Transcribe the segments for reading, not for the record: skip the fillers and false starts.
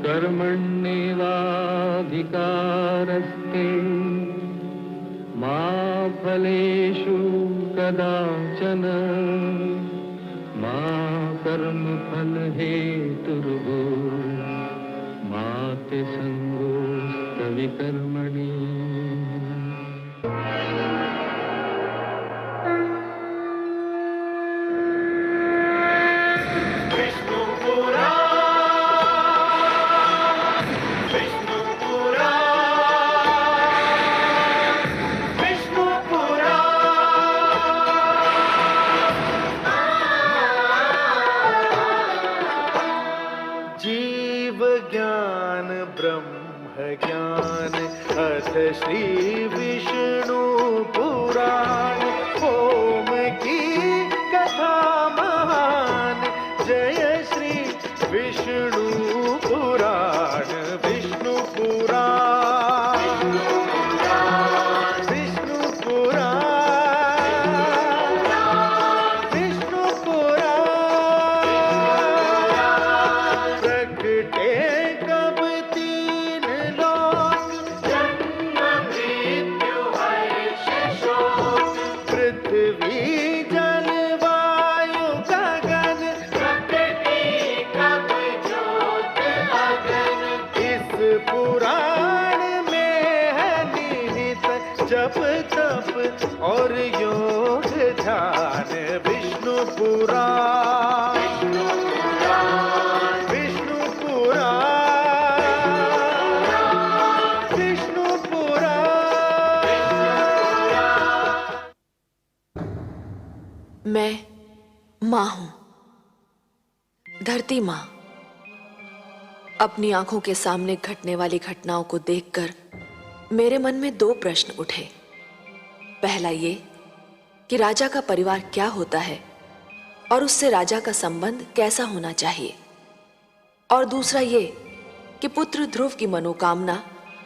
कर्मण्येवाधिकारस्ते मा फलेषु कदाचन मा कर्मफलहेतुर्भूः मा ते संगोऽस्त्वविकर्मणि। श्री विष्णु पुराण ओम की कथा महान। जय श्री विष्णु पुराण विष्णु पुराण विष्णु पुराण विष्णु पुराण। प्रगटे कब तीन लोक पृथ्वी जल वायु गगन ज्योत अगन। इस पुराण में है निहित जप तप और योग ध्यान। विष्णु पुराण विष्णु पुराण विष्णु पुराण। मैं माँ हूं, धरती माँ। अपनी आंखों के सामने घटने वाली घटनाओं को देखकर मेरे मन में दो प्रश्न उठे। पहला ये कि राजा का परिवार क्या होता है और उससे राजा का संबंध कैसा होना चाहिए, और दूसरा ये कि पुत्र ध्रुव की मनोकामना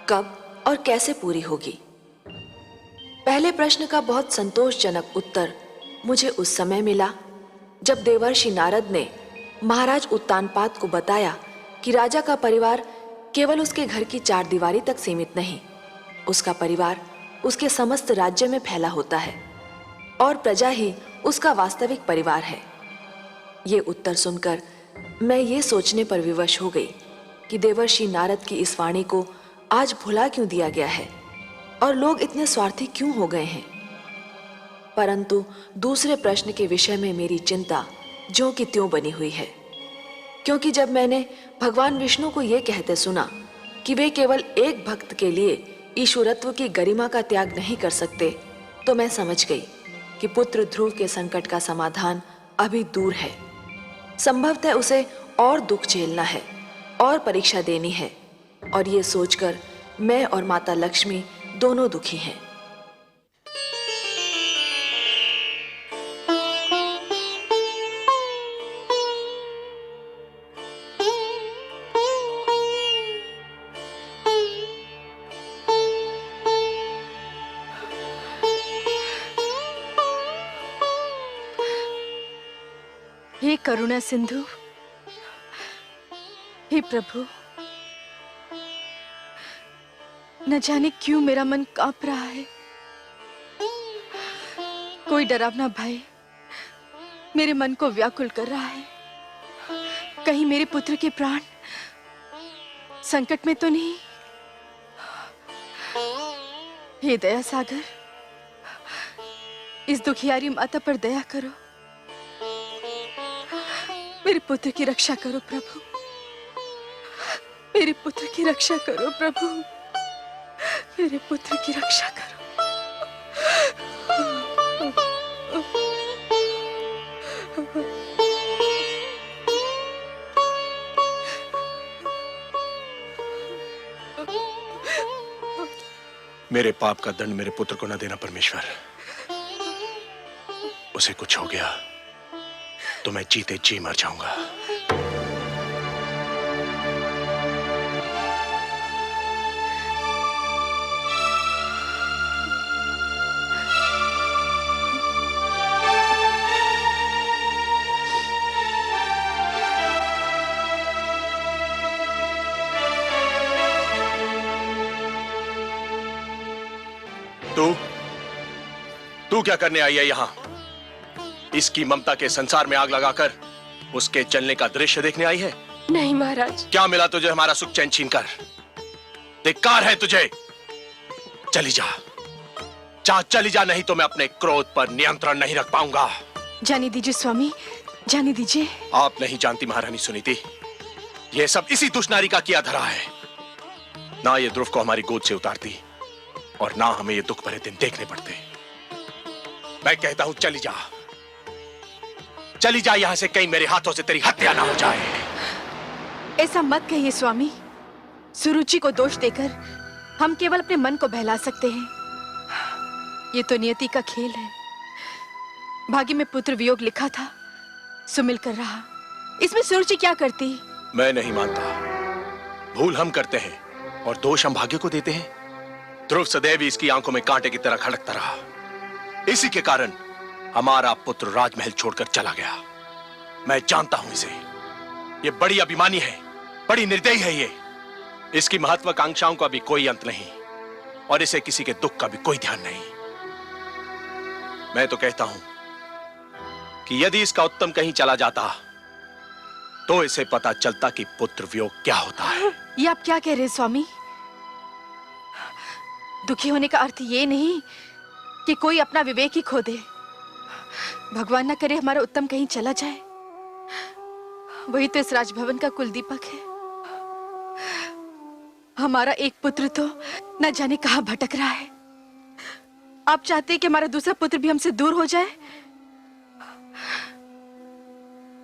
कब और कैसे पूरी होगी। पहले प्रश्न का बहुत संतोषजनक उत्तर मुझे उस समय मिला जब देवर्षि नारद ने महाराज उत्तानपाद को बताया कि राजा का परिवार केवल उसके घर की चार दीवारी तक सीमित नहीं, उसका परिवार उसके समस्त राज्य में फैला होता है और प्रजा ही उसका वास्तविक परिवार है। ये उत्तर सुनकर मैं ये सोचने पर विवश हो गई कि देवर्षि नारद की इस वाणी को आज भुला क्यों दिया गया है और लोग इतने स्वार्थी क्यों हो गए हैं। परंतु दूसरे प्रश्न के विषय में मेरी चिंता ज्यों की त्यों बनी हुई है, क्योंकि जब मैंने भगवान विष्णु को यह कहते सुना कि वे केवल एक भक्त के लिए ईश्वरत्व की गरिमा का त्याग नहीं कर सकते, तो मैं समझ गई कि पुत्र ध्रुव के संकट का समाधान अभी दूर है। संभवतः उसे और दुख झेलना है और परीक्षा देनी है, और ये सोचकर मैं और माता लक्ष्मी दोनों दुखी हैं। हे करुणा सिंधु, हे प्रभु, न जाने क्यों मेरा मन कांप रहा है। कोई डरावना भय मेरे मन को व्याकुल कर रहा है। कहीं मेरे पुत्र के प्राण संकट में तो नहीं। हे दया सागर, इस दुखियारी माता पर दया करो। मेरे पुत्र की रक्षा करो प्रभु, मेरे पुत्र की रक्षा करो प्रभु, मेरे पुत्र की रक्षा करो। मेरे पाप का दंड मेरे पुत्र को न देना परमेश्वर। उसे कुछ हो गया तो मैं जीते जी मर जाऊंगा। तू क्या करने आई है यहाँ? इसकी ममता के संसार में आग लगाकर उसके जलने का दृश्य देखने आई है? नहीं महाराज। क्या मिला तुझे हमारा सुख चैन छीन कर? धिक्कार है तुझे। चली जा, चली जा, नहीं तो मैं अपने क्रोध पर नियंत्रण नहीं रख पाऊंगा। जाने दीजिए स्वामी, जाने दीजिए। आप नहीं जानती महारानी सुनीति, ये सब इसी दुष्नारी का किया धरा है। ना ये ध्रुव को हमारी गोद से उतारती और ना हमें ये दुख भरे दिन देखने पड़ते। मैं कहता हूं चली जा, चली जा यहां से, कहीं मेरे हाथों से तेरी हत्या ना हो जाए। ऐसा मत कहिए स्वामी। सुरुचि को दोष देकर हम केवल अपने मन को बहला सकते हैं। ये तो नियति का खेल है। भाग्य में पुत्र वियोग लिखा था, सो मिलकर रहा। इसमें सुरुचि क्या करती? मैं नहीं मानता। भूल हम करते हैं और दोष हम भाग्य को देते हैं। ध्रुव सदैव इसकी आंखों में कांटे की तरह खड़कता रहा। इसी के कारण हमारा पुत्र राजमहल छोड़कर चला गया। मैं जानता हूं इसे। ये बड़ी अभिमानी है, बड़ी निर्दयी है ये। इसकी महत्वाकांक्षाओं का भी कोई अंत नहीं और इसे किसी के दुख का भी कोई ध्यान नहीं। मैं तो कहता हूं कि यदि इसका उत्तम कहीं चला जाता तो इसे पता चलता कि पुत्र वियोग क्या होता है। ये आप क्या कह रहे हैं स्वामी? दुखी होने का अर्थ ये नहीं कि कोई अपना विवेक ही खो दे। भगवान ना करे हमारा उत्तम कहीं चला जाए। वही तो इस राजभवन का कुलदीपक है। हमारा एक पुत्र तो न जाने कहां भटक रहा है। आप चाहते हैं कि हमारा दूसरा पुत्र भी हमसे दूर हो जाए?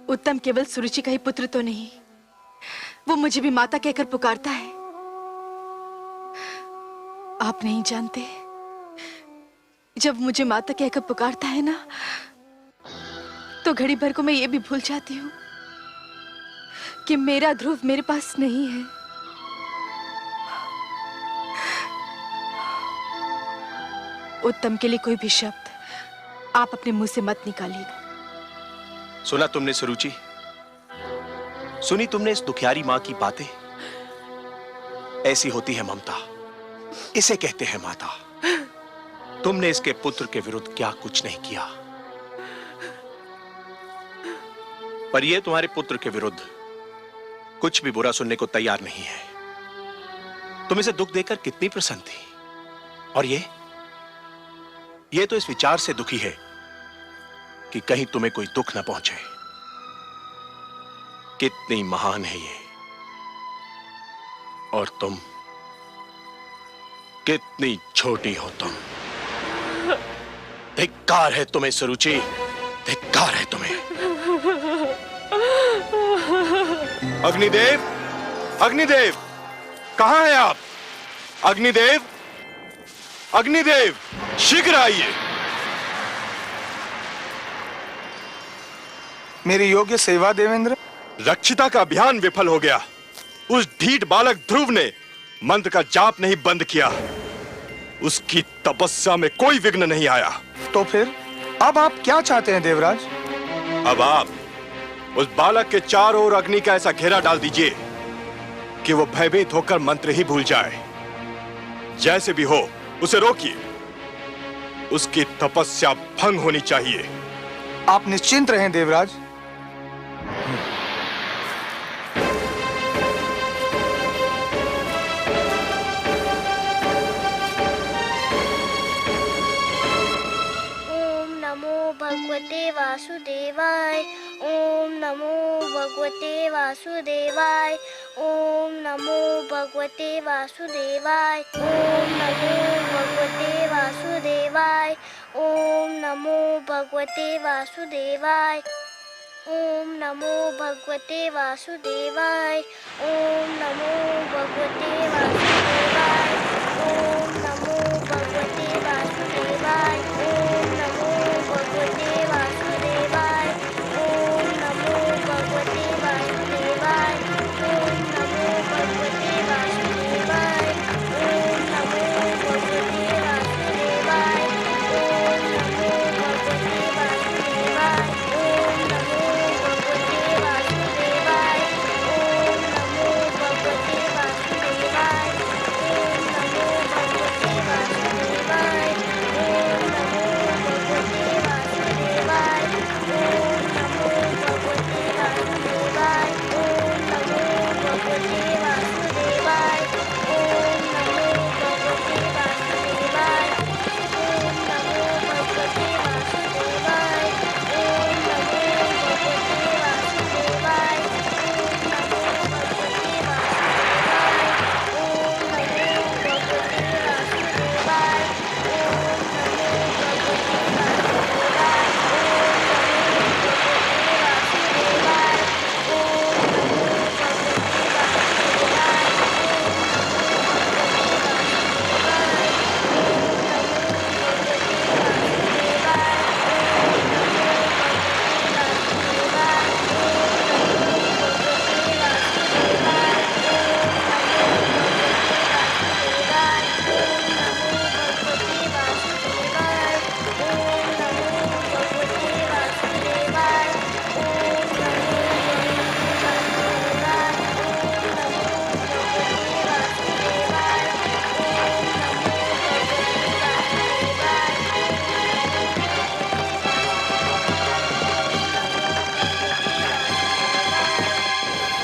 उत्तम केवल सुरुचि का ही पुत्र तो नहीं, वो मुझे भी माता कहकर पुकारता है। आप नहीं जानते, जब मुझे माता कहकर पुकारता है ना, तो घड़ी भर को मैं ये भी भूल जाती हूँ कि मेरा ध्रुव मेरे पास नहीं है। उत्तम के लिए कोई भी शब्द आप अपने मुंह से मत निकालिएगा। सुना तुमने सुरुचि? सुनी तुमने इस दुखियारी मां की बातें? ऐसी होती है ममता, इसे कहते हैं माता। तुमने इसके पुत्र के विरुद्ध क्या कुछ नहीं किया, पर यह तुम्हारे पुत्र के विरुद्ध कुछ भी बुरा सुनने को तैयार नहीं है। तुम इसे दुख देकर कितनी प्रसन्न थी, और ये तो इस विचार से दुखी है कि कहीं तुम्हें कोई दुख न पहुंचे। कितनी महान है ये, और तुम कितनी छोटी हो तुम। धिक्कार है तुम्हें सुरुचि, धिक्कार है तुम्हें। अग्निदेव, अग्निदेव, कहां हैं आप? अग्निदेव, अग्निदेव, शीघ्र आइए। मेरी योग्य सेवा देवेंद्र। रक्षिता का अभियान विफल हो गया। उस ढीठ बालक ध्रुव ने मंत्र का जाप नहीं बंद किया। उसकी तपस्या में कोई विघ्न नहीं आया। तो फिर अब आप क्या चाहते हैं देवराज? अब आप उस बालक के चारों ओर अग्नि का ऐसा घेरा डाल दीजिए कि वो भयभीत होकर मंत्र ही भूल जाए। जैसे भी हो उसे रोकिए। उसकी तपस्या भंग होनी चाहिए। आप निश्चिंत रहें देवराज। ओम नमो भगवते वासुदेवाय। ओम नमो भगवते वासुदेवाय। ओम नमो भगवते वासुदेवाय। ओम नमो भगवते वासुदेवाय। ओम नमो भगवते वासुदेवाय। ओम नमो भगवते वासुदेवाय। ओम नमो भगवते वासुदेवाय। ओम नमो भगवते वासुदेवाय। ओम नमो भगवते वासुदेवाय। ओम नमो भगवते वासुदेवाय। ओम नमो भगवते वासुदेवाय। ओम नमो भगवते वासुदेवाय। ओम नमो भगवते वासुदेवाय। ओम नमो भगवते वासुदेवाय। ओम नमो भगवते वासुदेवाय। ओम नमो भगवते वासुदेवाय। ओम नमो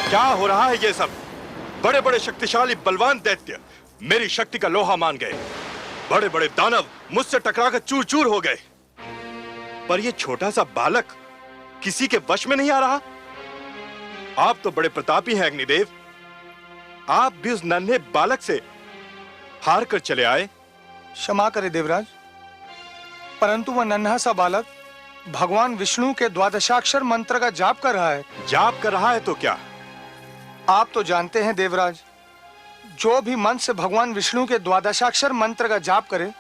क्या हो रहा है ये सब? बड़े बड़े शक्तिशाली बलवान दैत्य मेरी शक्ति का लोहा मान गए। बड़े बड़े दानव मुझसे टकराकर चूर चूर हो गए, पर ये छोटा सा बालक किसी के वश में नहीं आ रहा। आप तो बड़े प्रतापी हैं अग्निदेव, आप भी उस नन्हे बालक से हार कर चले आए। क्षमा करे देवराज, परंतु वह नन्हा सा बालक भगवान विष्णु के द्वादशाक्षर मंत्र का जाप कर रहा है। जाप कर रहा है तो क्या? आप तो जानते हैं देवराज, जो भी मन से भगवान विष्णु के द्वादशाक्षर मंत्र का जाप करे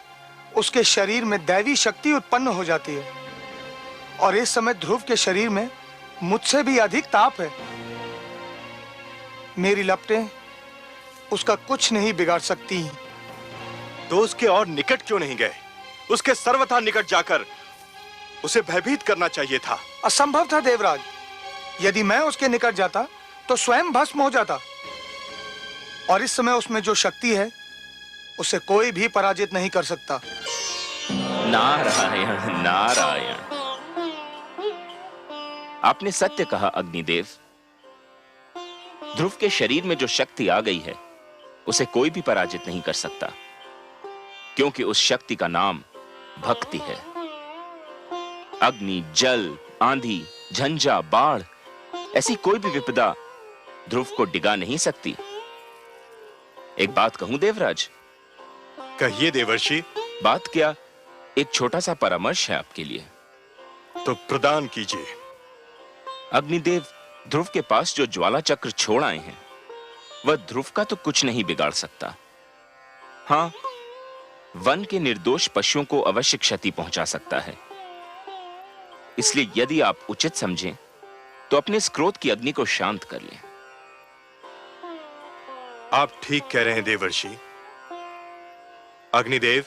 उसके शरीर में दैवी शक्ति उत्पन्न हो जाती है। और इस समय ध्रुव के शरीर में मुझसे भी अधिक ताप है। मेरी लपटें उसका कुछ नहीं बिगाड़ सकती। तो उसके और निकट क्यों नहीं गए? उसके सर्वथा निकट जाकर उसे भयभीत करना चाहिए था। असंभव था देवराज, यदि मैं उसके निकट जाता तो स्वयं भस्म हो जाता। और इस समय उसमें जो शक्ति है उसे कोई भी पराजित नहीं कर सकता। नारायण नारायण, आपने सत्य कहा अग्निदेव। ध्रुव के शरीर में जो शक्ति आ गई है उसे कोई भी पराजित नहीं कर सकता, क्योंकि उस शक्ति का नाम भक्ति है। अग्नि, जल, आंधी, झंझा, बाढ़, ऐसी कोई भी विपदा ध्रुव को डिगा नहीं सकती। एक बात कहूं देवराज? कहिए देवर्षि। बात क्या, एक छोटा सा परामर्श है आपके लिए। तो प्रदान कीजिए। अग्निदेव, ध्रुव के पास जो ज्वाला चक्र छोड़ आए हैं वह ध्रुव का तो कुछ नहीं बिगाड़ सकता। हां, वन के निर्दोष पशुओं को अवश्य क्षति पहुंचा सकता है। इसलिए यदि आप उचित समझें तो अपने इस क्रोध की अग्नि को शांत कर लें। आप ठीक कह रहे हैं देवर्षि। अग्निदेव,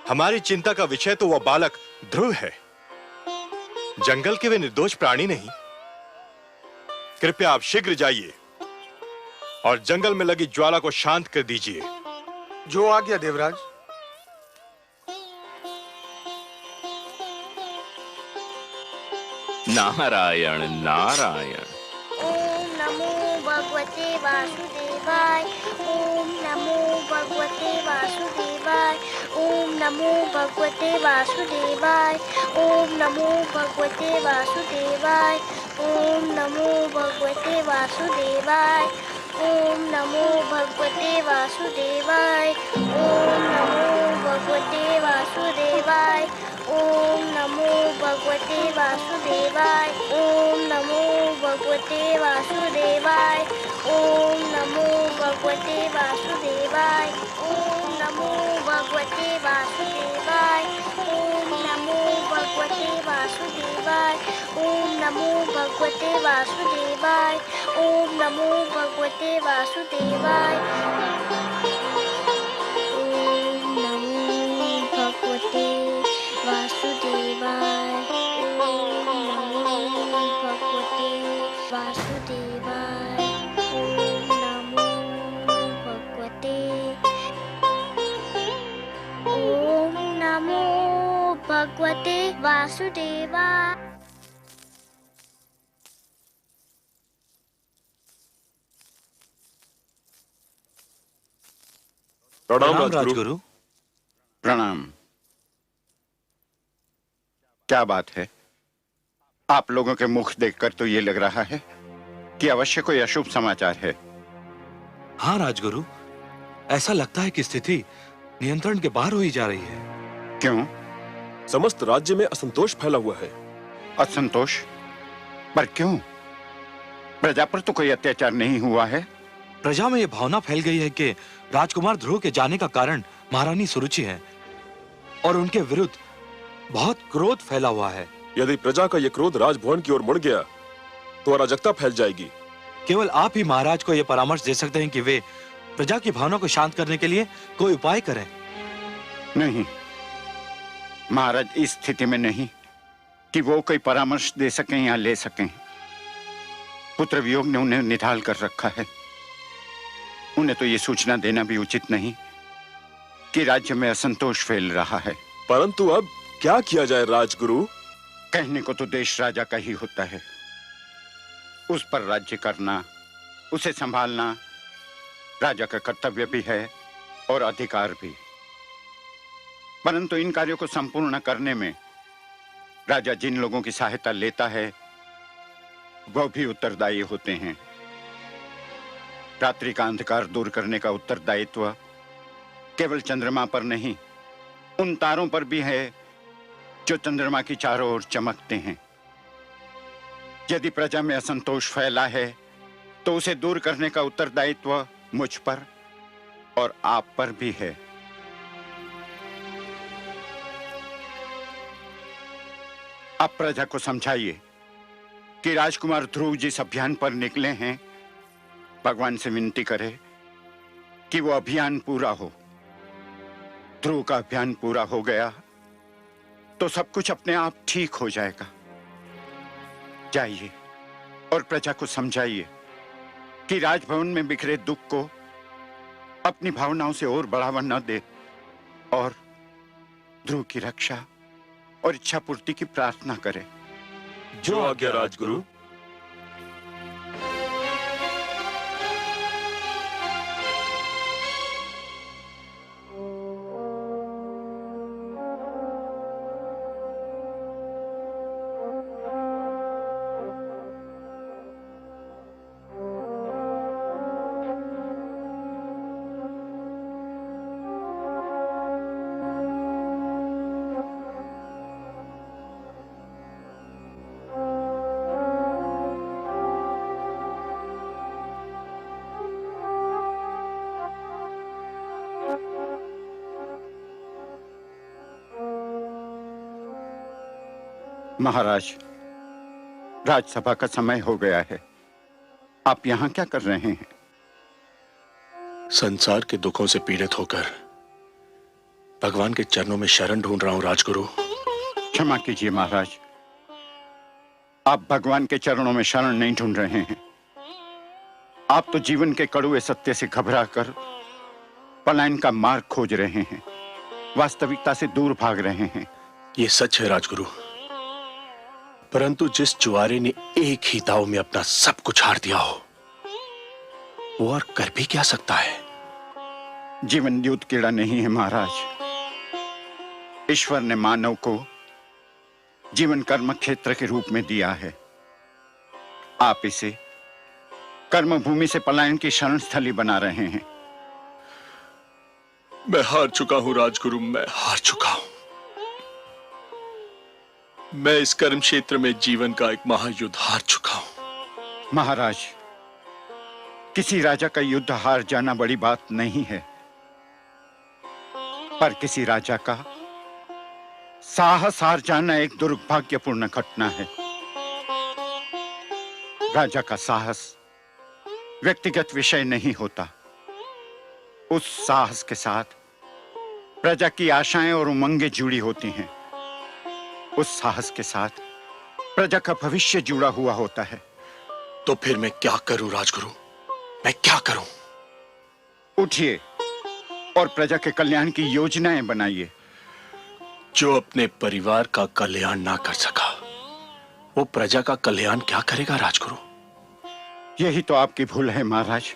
हमारी चिंता का विषय तो वह बालक ध्रुव है, जंगल के वे निर्दोष प्राणी नहीं। कृपया आप शीघ्र जाइए और जंगल में लगी ज्वाला को शांत कर दीजिए। जो आज्ञा देवराज। नारायण नारायण। ओम नमो भगवते वासुदेवाय। ओम नमो भगवते वासुदेवाय। ओम नमो भगवते वासुदेवाय। ओम नमो भगवते वासुदेवाय। ओम नमो भगवते वासुदेवाय। ओम नमो भगवते वासुदेवाय। ओम नमो भगवते वासुदेवाय। ओम नमो भगवते वासुदेवाय। ओम नमो भगवते वासुदेवाय। ओम नमो भगवते वासुदेवाय। ओम नमो भगवते वासुदेवाय। ओम नमो भगवते वासुदेवाय। ओम नमो भगवते वासुदेवाय। ओम नमो भगवते वासुदेवाय। ओम नमो भगवते वासुदेवाय। ओम नमो भगवते वासुदेवाय। ओम नमो भगवते। ओम नमो भगवते वासुदेवाय। प्रणाम राजगुरु। प्रणाम। क्या बात है? आप लोगों के मुख देखकर तो ये लग रहा है कि अवश्य कोई अशुभ समाचार है। हाँ राजगुरु, ऐसा लगता है कि स्थिति नियंत्रण के बाहर हुई जा रही है। क्यों? समस्त राज्य में असंतोष फैला हुआ है। असंतोष? पर क्यों? प्रजा पर तो कोई अत्याचार नहीं हुआ है। प्रजा में यह भावना फैल गई है कि राजकुमार ध्रुव के जाने का कारण महारानी सुरुचि है और उनके विरुद्ध बहुत क्रोध फैला हुआ है। यदि प्रजा का यह क्रोध राजभवन की ओर मुड़ गया तो अराजकता फैल जाएगी। केवल आप ही महाराज को यह परामर्श दे सकते हैं कि वे प्रजा की भावना को शांत करने के लिए कोई उपाय करें। नहीं, महाराज इस स्थिति में नहीं कि वो कोई परामर्श दे सकें या ले सकें। पुत्र वियोग ने उन्हें निढाल कर रखा है। उन्हें तो ये सूचना देना भी उचित नहीं कि राज्य में असंतोष फैल रहा है। परंतु अब क्या किया जाए राजगुरु? कहने को तो देश राजा का ही होता है, उस पर राज्य करना, उसे संभालना राजा का कर्तव्य भी है और अधिकार भी। परंतु इन कार्यों को संपूर्ण करने में राजा जिन लोगों की सहायता लेता है वो भी उत्तरदायी होते हैं। रात्रि का अंधकार दूर करने का उत्तरदायित्व केवल चंद्रमा पर नहीं, उन तारों पर भी है जो चंद्रमा की चारों ओर चमकते हैं। यदि प्रजा में असंतोष फैला है तो उसे दूर करने का उत्तरदायित्व मुझ पर और आप पर भी है। अब प्रजा को समझाइए कि राजकुमार ध्रुव जिस अभियान पर निकले हैं, भगवान से विनती करे कि वो अभियान पूरा हो। ध्रुव का अभियान पूरा हो गया तो सब कुछ अपने आप ठीक हो जाएगा। जाइए और प्रजा को समझाइए कि राजभवन में बिखरे दुख को अपनी भावनाओं से और बढ़ावा न दे और ध्रुव की रक्षा और इच्छा पूर्ति की प्रार्थना करे। जो आज्ञा राजगुरु। महाराज, राजसभा का समय हो गया है। आप यहाँ क्या कर रहे हैं? संसार के दुखों से पीड़ित होकर भगवान के चरणों में शरण ढूंढ रहा हूं राजगुरु। क्षमा कीजिए महाराज, आप भगवान के चरणों में शरण नहीं ढूंढ रहे हैं। आप तो जीवन के कड़वे सत्य से घबराकर पलायन का मार्ग खोज रहे हैं, वास्तविकता से दूर भाग रहे हैं। ये सच है राजगुरु, परंतु जिस जुआरे ने एक ही दाव में अपना सब कुछ हार दिया हो, वो और कर भी क्या सकता है? जीवन युद्ध कीड़ा नहीं है महाराज। ईश्वर ने मानव को जीवन कर्म क्षेत्र के रूप में दिया है। आप इसे कर्म भूमि से पलायन की शरण स्थली बना रहे हैं। मैं हार चुका हूं राजगुरु, मैं हार चुका हूं। मैं इस कर्म क्षेत्र में जीवन का एक महायुद्ध हार चुका हूं। महाराज, किसी राजा का युद्ध हार जाना बड़ी बात नहीं है, पर किसी राजा का साहस हार जाना एक दुर्भाग्यपूर्ण घटना है। राजा का साहस व्यक्तिगत विषय नहीं होता। उस साहस के साथ प्रजा की आशाएं और उमंगें जुड़ी होती हैं। उस साहस के साथ प्रजा का भविष्य जुड़ा हुआ होता है। तो फिर मैं क्या करूं राजगुरु, मैं क्या करूं? उठिए और प्रजा के कल्याण की योजनाएं बनाइए। जो अपने परिवार का कल्याण ना कर सका, वो प्रजा का कल्याण क्या करेगा राजगुरु? यही तो आपकी भूल है महाराज।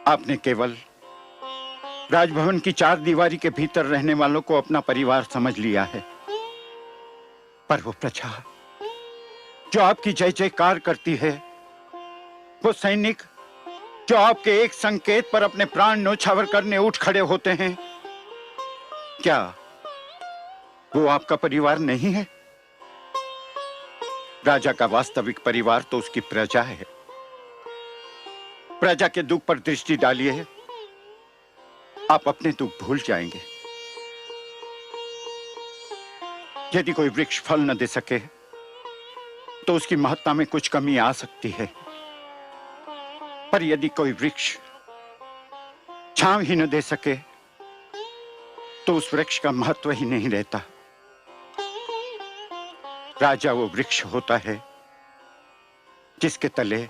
आपने केवल राजभवन की चार दीवारी के भीतर रहने वालों को अपना परिवार समझ लिया है, पर वो प्रजा जो आपकी जय जयकार करती है, वो सैनिक जो आपके एक संकेत पर अपने प्राण न्योछावर करने उठ खड़े होते हैं, क्या वो आपका परिवार नहीं है? राजा का वास्तविक परिवार तो उसकी प्रजा है। प्रजा के दुख पर दृष्टि डालिए, आप अपने दुख भूल जाएंगे। यदि कोई वृक्ष फल न दे सके तो उसकी महत्ता में कुछ कमी आ सकती है, पर यदि कोई वृक्ष छांव ही न दे सके तो उस वृक्ष का महत्व ही नहीं रहता। राजा वो वृक्ष होता है जिसके तले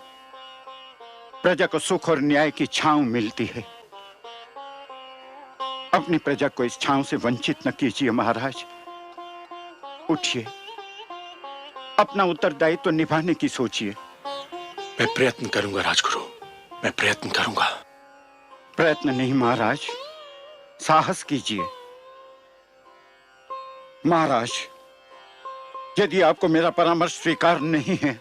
प्रजा को सुख और न्याय की छांव मिलती है। अपनी प्रजा को इस छांव से वंचित न कीजिए महाराज। उठिए, अपना उत्तरदायित्व निभाने की सोचिए। मैं प्रयत्न करूंगा राजगुरु, मैं प्रयत्न करूंगा। प्रयत्न नहीं महाराज, साहस कीजिए। महाराज, यदि आपको मेरा परामर्श स्वीकार नहीं है,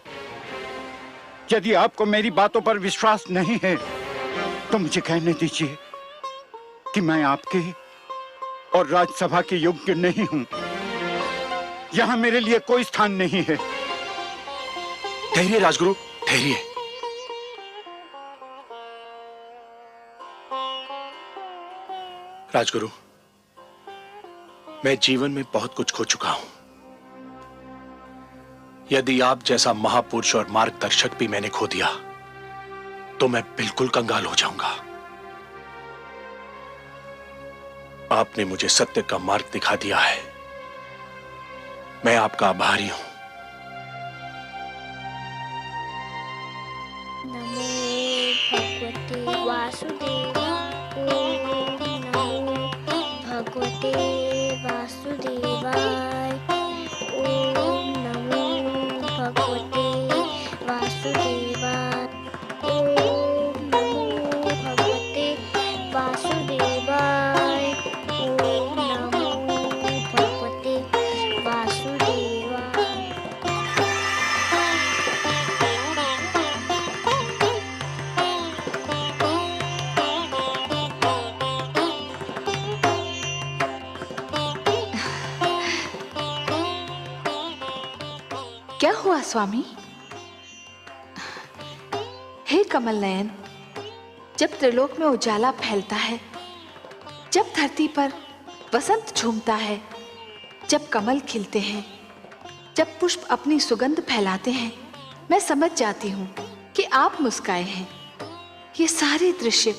यदि आपको मेरी बातों पर विश्वास नहीं है, तो मुझे कहने दीजिए कि मैं आपके और राज्यसभा के योग्य नहीं हूं। यहां मेरे लिए कोई स्थान नहीं है। ठहरिए राजगुरु, ठहरिए। राजगुरु, मैं जीवन में बहुत कुछ खो चुका हूं। यदि आप जैसा महापुरुष और मार्गदर्शक भी मैंने खो दिया तो मैं बिल्कुल कंगाल हो जाऊंगा। आपने मुझे सत्य का मार्ग दिखा दिया है, मैं आपका आभारी हूं। नमो भगवते वासुदेवाय। ओम नमो भगवते वासुदेवाय। ओम नमो भगवते वासुदेवाय। ओम नमो भगवते वासुदेवाय। ओम नमो भगवते वासुदेवाय। क्या हुआ स्वामी? हे कमल नयन, जब त्रिलोक में उजाला फैलता है, जब धरती पर वसंत झूमता है, जब कमल खिलते हैं, जब पुष्प अपनी सुगंध फैलाते हैं, मैं समझ जाती हूँ कि आप मुस्काए हैं। ये सारे दृश्य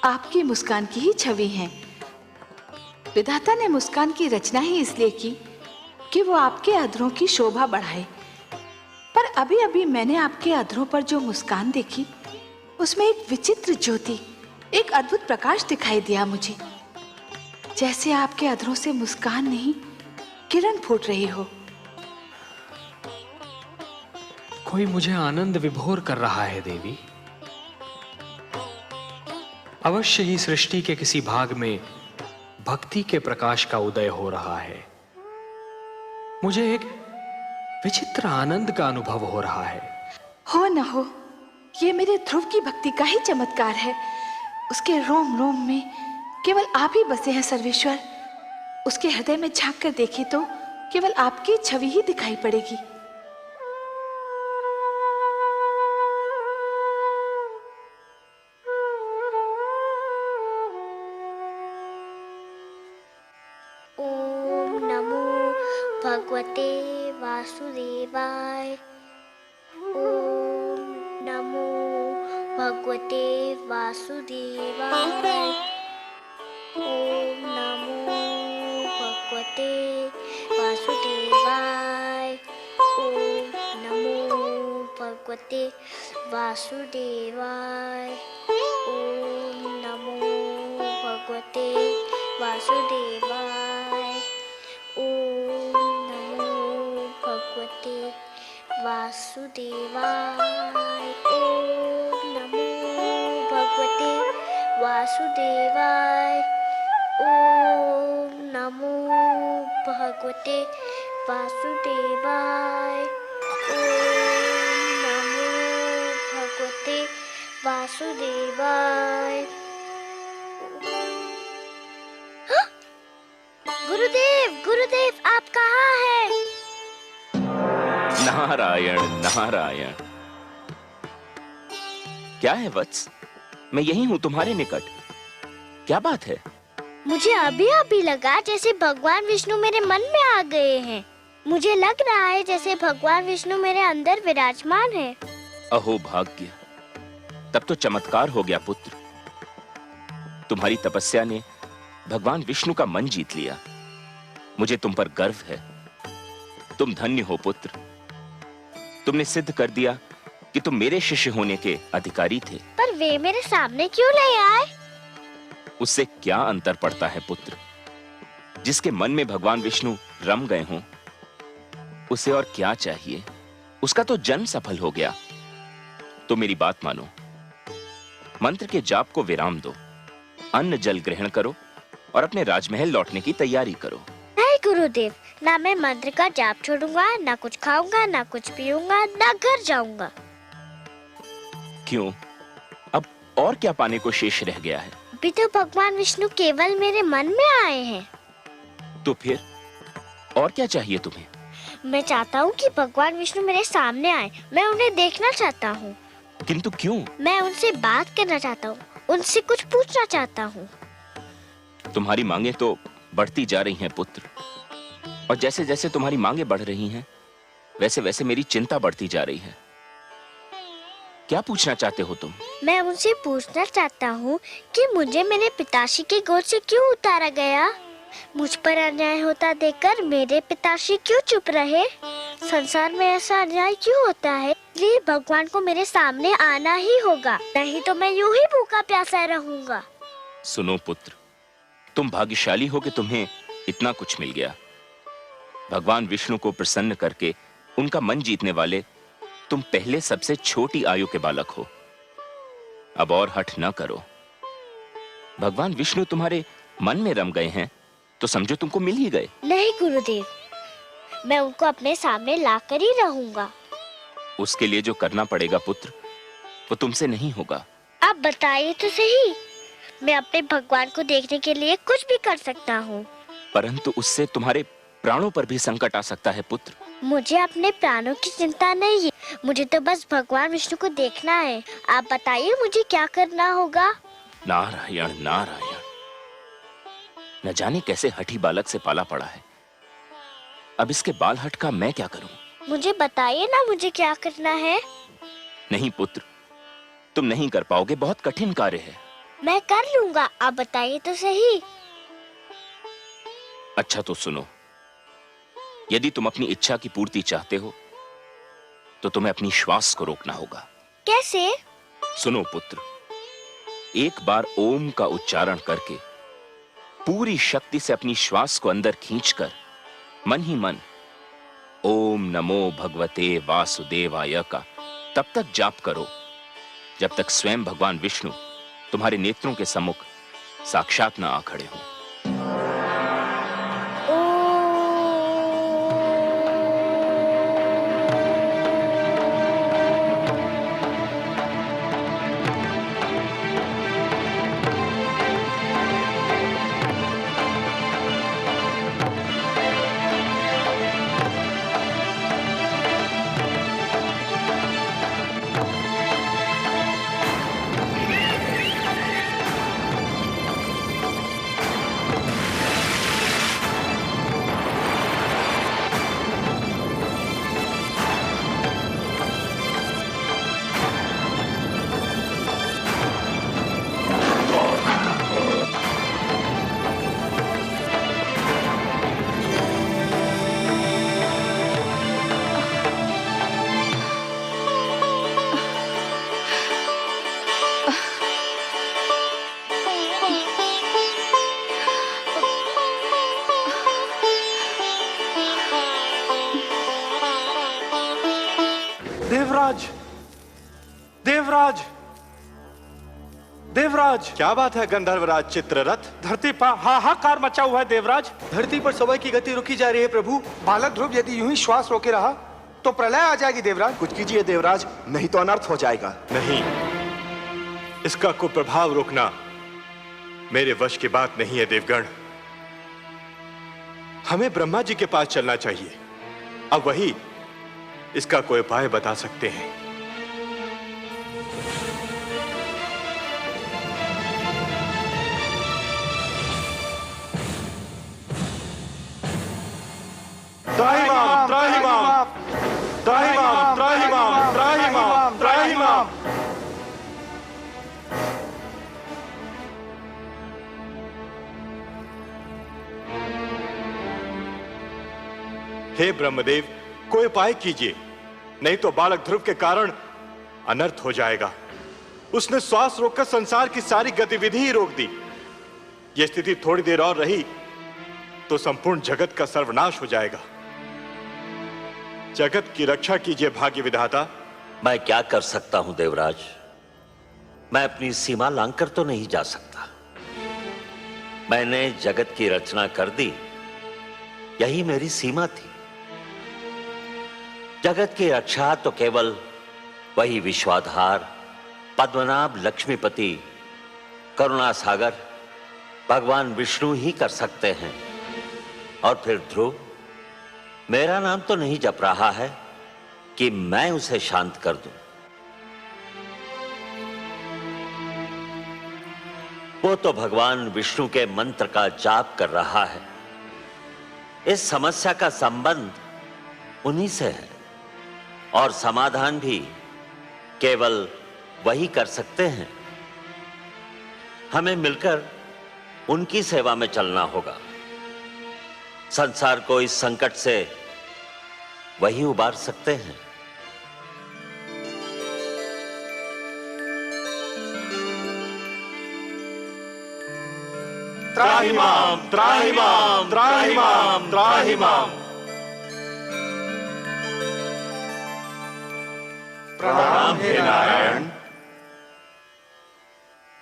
आपकी मुस्कान की ही छवि हैं। विधाता ने मुस्कान की रचना ही इसलिए की कि वो आपके अधरों की शोभा बढ़ाए। पर अभी अभी मैंने आपके अधरों पर जो मुस्कान देखी, उसमें एक विचित्र ज्योति, एक अद्भुत प्रकाश दिखाई दिया मुझे। जैसे आपके अधरों से मुस्कान नहीं, किरण फूट रही हो। कोई मुझे आनंद विभोर कर रहा है देवी। अवश्य ही सृष्टि के किसी भाग में भक्ति के प्रकाश का उदय हो रहा है। मुझे एक विचित्र आनंद का अनुभव हो रहा है। हो न हो, ये मेरे ध्रुव की भक्ति का ही चमत्कार है। उसके रोम रोम में केवल आप ही बसे हैं सर्वेश्वर। उसके हृदय में झांक कर देखे तो केवल आपकी छवि ही दिखाई पड़ेगी। ओम नमो भगवते वासुदेवाय। ओम नमो भगवते वासुदेवाय। ओम नमो भगवते वासुदेवाय। ओम नमो भगवते वासुदेवाय। ओम नमो भगवते वासुदेवाय। ओम नमो भगवते वासुदेवाय। ओम नमो भगवते वासुदेवाय। ओम नमो भगवते वासुदेवाय। ओम नमो भगवते वासुदेवाय। गुरुदेव, गुरुदेव, आप कहाँ हैं? नारायण नारायण। क्या है वत्स? मैं यही हूं तुम्हारे निकट। क्या बात है? मुझे अभी अभी लगा जैसे भगवान विष्णु मेरे मन में आ गए हैं। मुझे लग रहा है जैसे भगवान विष्णु मेरे अंदर विराजमान है। अहो भाग्य, तब तो चमत्कार हो गया पुत्र। तुम्हारी तपस्या ने भगवान विष्णु का मन जीत लिया। मुझे तुम पर गर्व है। तुम धन्य हो पुत्र। तुमने सिद्ध कर दिया कि तुम मेरे शिष्य होने के अधिकारी थे। पर वे मेरे सामने क्यों नहीं आए? उससे क्या अंतर पड़ता है पुत्र? जिसके मन में भगवान विष्णु रम गए हों, उसे और क्या चाहिए? उसका तो जन्म सफल हो गया। तो मेरी बात मानो, मंत्र के जाप को विराम दो, अन्न जल ग्रहण करो और अपने राजमहल लौटने की तैयारी करो। नहीं गुरुदेव, ना मैं मंत्र का जाप छोड़ूंगा, ना कुछ खाऊंगा, ना कुछ पीऊंगा, ना घर जाऊंगा। क्यों? अब और क्या पाने को शेष रह गया है? अभी तो भगवान विष्णु केवल मेरे मन में आए हैं। तो फिर और क्या चाहिए तुम्हें? मैं चाहता हूँ कि भगवान विष्णु मेरे सामने आए, मैं उन्हें देखना चाहता हूँ। किंतु क्यों? मैं उनसे बात करना चाहता हूँ, उनसे कुछ पूछना चाहता हूँ। तुम्हारी मांगे तो बढ़ती जा रही हैं पुत्र, और जैसे जैसे तुम्हारी मांगे बढ़ रही हैं, वैसे वैसे मेरी चिंता बढ़ती जा रही है। क्या पूछना चाहते हो तुम? मैं उनसे पूछना चाहता हूँ कि मुझे मेरे पिताश्री के गोद से क्यों उतारा गया? मुझ पर अन्याय होता देखकर मेरे पिताश्री क्यों चुप रहे? संसार में ऐसा अन्याय क्यों होता है? इसलिए भगवान को मेरे सामने आना ही होगा, नहीं तो मैं यूं ही भूखा प्यासा रहूंगा। सुनो पुत्र, तुम भाग्यशाली हो कि तुम्हें इतना कुछ मिल गया। भगवान विष्णु को प्रसन्न करके उनका मन जीतने वाले तुम पहले सबसे छोटी आयु के बालक हो। अब और हठ न करो। भगवान विष्णु तुम्हारे मन में रम गए हैं तो समझो तुमको मिल ही गए। नहीं गुरुदेव, मैं उनको अपने सामने लाकर ही रहूंगा। उसके लिए जो करना पड़ेगा पुत्र, वो तुमसे नहीं होगा। आप बताइए तो सही, मैं अपने भगवान को देखने के लिए कुछ भी कर सकता हूँ। परंतु उससे तुम्हारे प्राणों पर भी संकट आ सकता है पुत्र। मुझे अपने प्राणों की चिंता नहीं है, मुझे तो बस भगवान विष्णु को देखना है। आप बताइए मुझे क्या करना होगा? नारायण नारायण, न जाने कैसे हठी बालक से पाला पड़ा है। अब इसके बाल हट का मैं क्या करूं? मुझे बताइए ना मुझे क्या करना है। नहीं पुत्र, तुम नहीं कर पाओगे, बहुत कठिन कार्य है। मैं कर लूंगा, आप बताइए तो सही। अच्छा तो सुनो, यदि तुम अपनी इच्छा की पूर्ति चाहते हो तो तुम्हें अपनी श्वास को रोकना होगा। कैसे? सुनो पुत्र, एक बार ओम का उच्चारण करके पूरी शक्ति से अपनी श्वास को अंदर खींचकर मन ही मन ओम नमो भगवते वासुदेवाय का तब तक जाप करो जब तक स्वयं भगवान विष्णु तुम्हारे नेत्रों के सम्मुख साक्षात न आ खड़े हों। देवराज, देवराज, देवराज! क्या बात है गंधर्वराज चित्ररथ? धरती पर हाहाकार मचा हुआ है देवराज। धरती पर समय की गति रुकी जा रही है प्रभु। बालक ध्रुव यदि यूं ही श्वास रोके रहा तो प्रलय आ जाएगी देवराज। कुछ कीजिए देवराज, नहीं तो अनर्थ हो जाएगा। नहीं, इसका कुप्रभाव रोकना मेरे वश की बात नहीं है देवगण। हमें ब्रह्मा जी के पास चलना चाहिए, अब वही इसका कोई उपाय बता सकते हैं। त्राहिमाम, त्राहिमाम, त्राहिमाम, त्राहिमाम, त्राहिमाम, त्राहिमाम। हे ब्रह्मदेव, कोई उपाय कीजिए, नहीं तो बालक ध्रुव के कारण अनर्थ हो जाएगा। उसने श्वास रोककर संसार की सारी गतिविधि ही रोक दी। यह स्थिति थोड़ी देर और रही तो संपूर्ण जगत का सर्वनाश हो जाएगा। जगत की रक्षा कीजिए भाग्य विधाता, मैं क्या कर सकता हूं देवराज? मैं अपनी सीमा लांघकर तो नहीं जा सकता। मैंने जगत की रचना कर दी, यही मेरी सीमा थी। जगत की रक्षा तो केवल वही विश्वाधार, पद्मनाभ, लक्ष्मीपति, करुणा सागर भगवान विष्णु ही कर सकते हैं। और फिर ध्रुव मेरा नाम तो नहीं जप रहा है कि मैं उसे शांत कर दूं। वो तो भगवान विष्णु के मंत्र का जाप कर रहा है। इस समस्या का संबंध उन्हीं से है और समाधान भी केवल वही कर सकते हैं। हमें मिलकर उनकी सेवा में चलना होगा। संसार को इस संकट से वही उबार सकते हैं। त्राहिमाम त्राहिमाम त्राहिमाम त्राहिमाम। प्रणाम हे नारायण।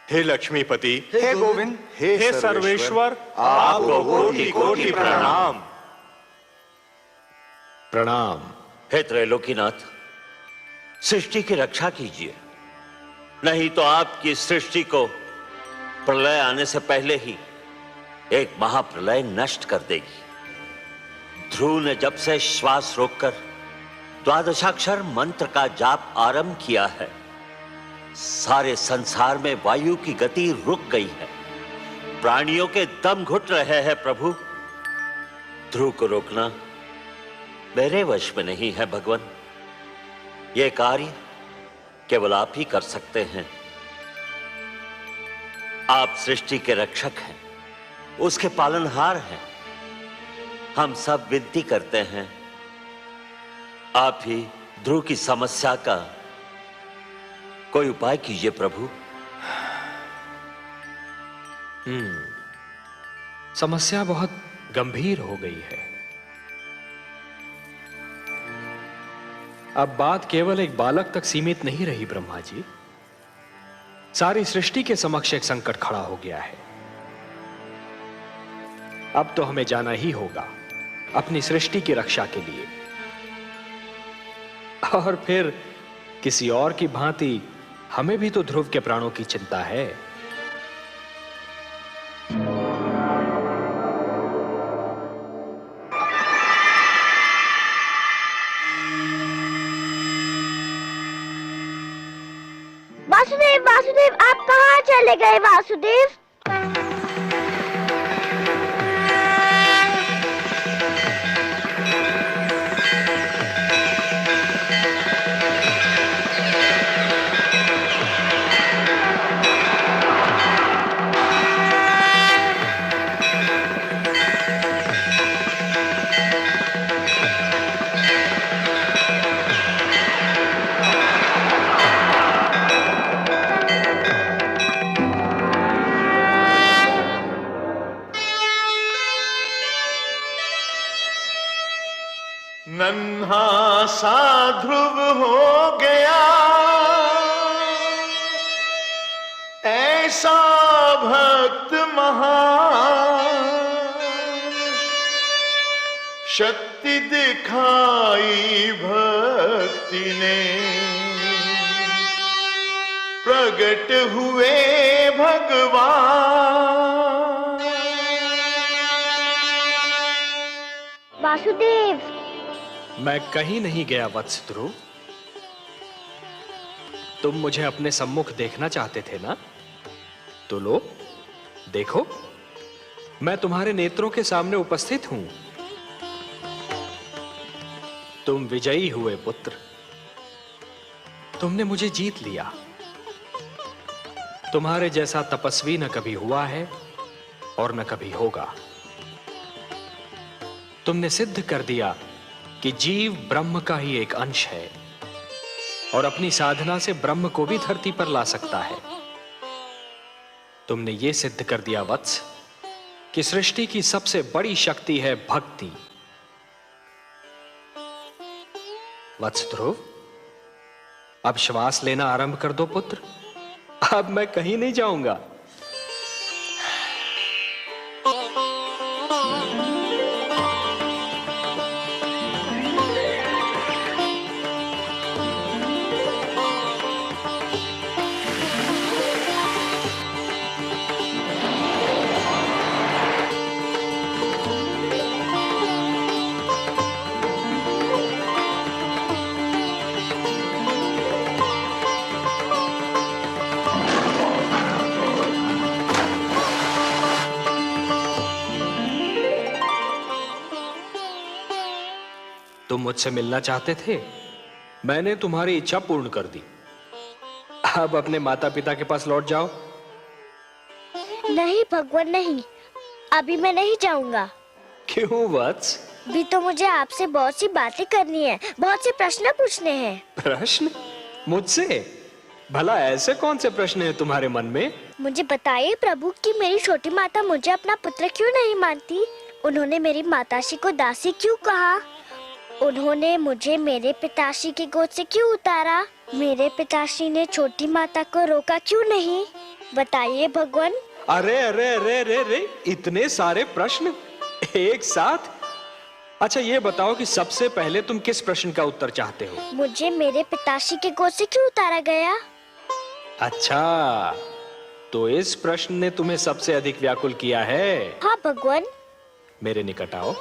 हे लक्ष्मीपति, हे गोविंद, हे सर्वेश्वर, आपको कोटि कोटि प्रणाम। प्रणाम। हे त्रैलोकीनाथ, सृष्टि की रक्षा कीजिए, नहीं तो आपकी सृष्टि को प्रलय आने से पहले ही एक महाप्रलय नष्ट कर देगी। ध्रुव ने जब से श्वास रोककर द्वादशाक्षर मंत्र का जाप आरंभ किया है, सारे संसार में वायु की गति रुक गई है। प्राणियों के दम घुट रहे हैं प्रभु। ध्रुव को रोकना मेरे वश में नहीं है भगवान। यह कार्य केवल आप ही कर सकते हैं। आप सृष्टि के रक्षक हैं, उसके पालनहार हैं। हम सब विनती करते हैं, आप ही ध्रुव की समस्या का कोई उपाय कीजिए प्रभु। समस्या बहुत गंभीर हो गई है। अब बात केवल एक बालक तक सीमित नहीं रही ब्रह्मा जी। सारी सृष्टि के समक्ष एक संकट खड़ा हो गया है। अब तो हमें जाना ही होगा अपनी सृष्टि की रक्षा के लिए। और फिर किसी और की भांति हमें भी तो ध्रुव के प्राणों की चिंता है। वासुदेव, वासुदेव, आप कहाँ चले गए वासुदेव? नन्हा सा ध्रुव हो गया, ऐसा भक्त महान, शक्ति दिखाई भक्ति ने, प्रकट हुए भगवान। वासुदेव, मैं कहीं नहीं गया वत्स ध्रुव। तुम मुझे अपने सम्मुख देखना चाहते थे ना? तो लो, देखो, मैं तुम्हारे नेत्रों के सामने उपस्थित हूं। तुम विजयी हुए पुत्र। तुमने मुझे जीत लिया। तुम्हारे जैसा तपस्वी न कभी हुआ है और न कभी होगा। तुमने सिद्ध कर दिया कि जीव ब्रह्म का ही एक अंश है और अपनी साधना से ब्रह्म को भी धरती पर ला सकता है। तुमने यह सिद्ध कर दिया वत्स कि सृष्टि की सबसे बड़ी शक्ति है भक्ति। वत्स ध्रुव, अब श्वास लेना आरंभ कर दो पुत्र। अब मैं कहीं नहीं जाऊंगा। तुम मुझसे मिलना चाहते थे, मैंने तुम्हारी इच्छा पूर्ण कर दी। अब अपने माता पिता के पास लौट जाओ। नहीं भगवान नहीं, अभी मैं नहीं जाऊंगा। क्यों वत्स? भी तो मुझे आपसे बहुत सी बातें करनी है, बहुत से प्रश्न पूछने हैं। प्रश्न? मुझसे? भला ऐसे कौन से प्रश्न हैं तुम्हारे मन में? मुझे बताइए प्रभु कि मेरी छोटी माता मुझे अपना पुत्र क्यों नहीं मानती? उन्होंने मेरी माताश्री को दासी क्यों कहा? उन्होंने मुझे मेरे पिताश्री की गोद से क्यों उतारा? मेरे पिताश्री ने छोटी माता को रोका क्यों नहीं? बताइए भगवान। अरे अरे अरे अरे अरे, इतने सारे प्रश्न एक साथ? अच्छा ये बताओ कि सबसे पहले तुम किस प्रश्न का उत्तर चाहते हो? मुझे मेरे पिताश्री की गोद से क्यों उतारा गया? अच्छा, तो इस प्रश्न ने तुम्हें सबसे अधिक व्याकुल किया है? हाँ भगवान। मेरे निकट आओ।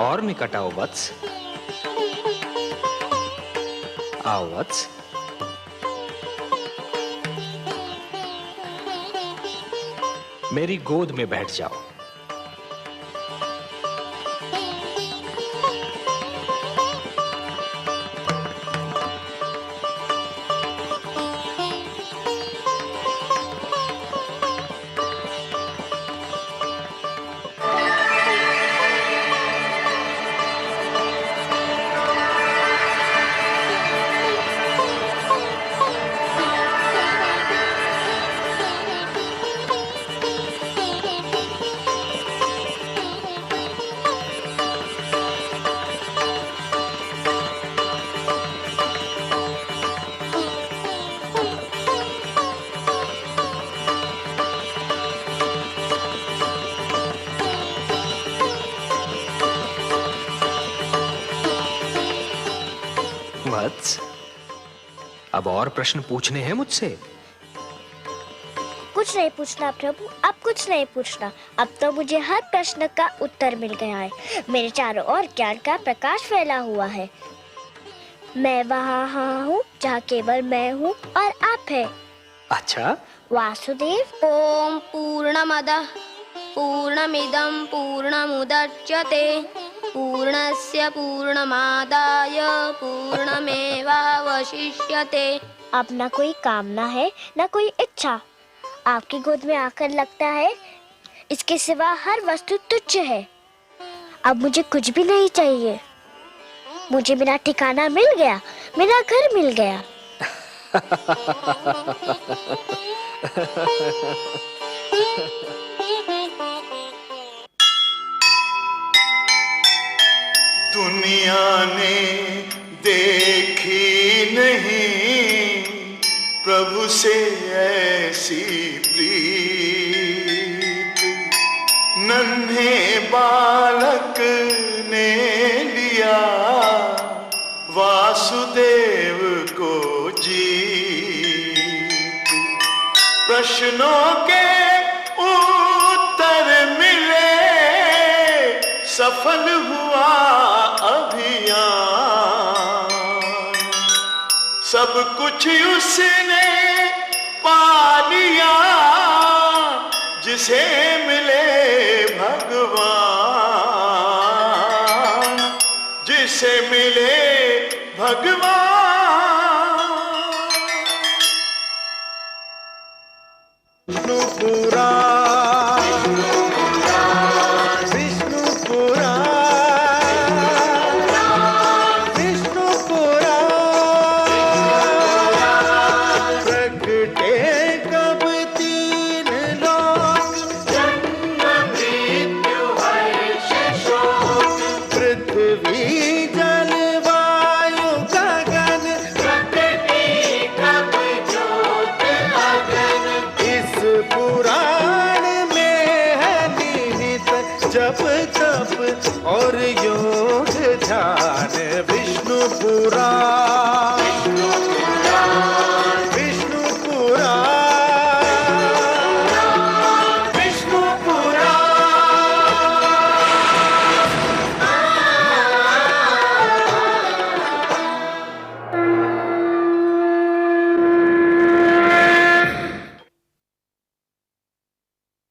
और निकट आओ वत्स। आओ वत्स। मेरी गोद में बैठ जाओ। वत्स, अब और प्रश्न पूछने हैं मुझसे? कुछ नहीं पूछना प्रभु, अब कुछ नहीं पूछना। अब तो मुझे हर प्रश्न का उत्तर मिल गया है। मेरे चारों ओर ज्ञान का प्रकाश फैला हुआ है। मैं वहाँ हूँ जहाँ केवल मैं हूँ और आप है। अच्छा वासुदेव। ओम पूर्णमदः पूर्णमिदं पूर्णमुदच्यते पूर्णस्य पूर्णमादाय पूर्णमेवावशिष्यते। अब ना कोई कामना है ना कोई इच्छा। आपकी गोद में आकर लगता है इसके सिवा हर वस्तु तुच्छ है। अब मुझे कुछ भी नहीं चाहिए। मुझे मेरा ठिकाना मिल गया, मेरा घर मिल गया। दुनिया ने देखी नहीं प्रभु से ऐसी प्रीत। नन्हे बालक ने लिया वासुदेव को जीत। प्रश्नों के उत्तर मिले, सफल हुआ अभियान। सब कुछ उसने पा लिया जिसे मिले भगवान, जिसे मिले भगवान। विष्णु पुराण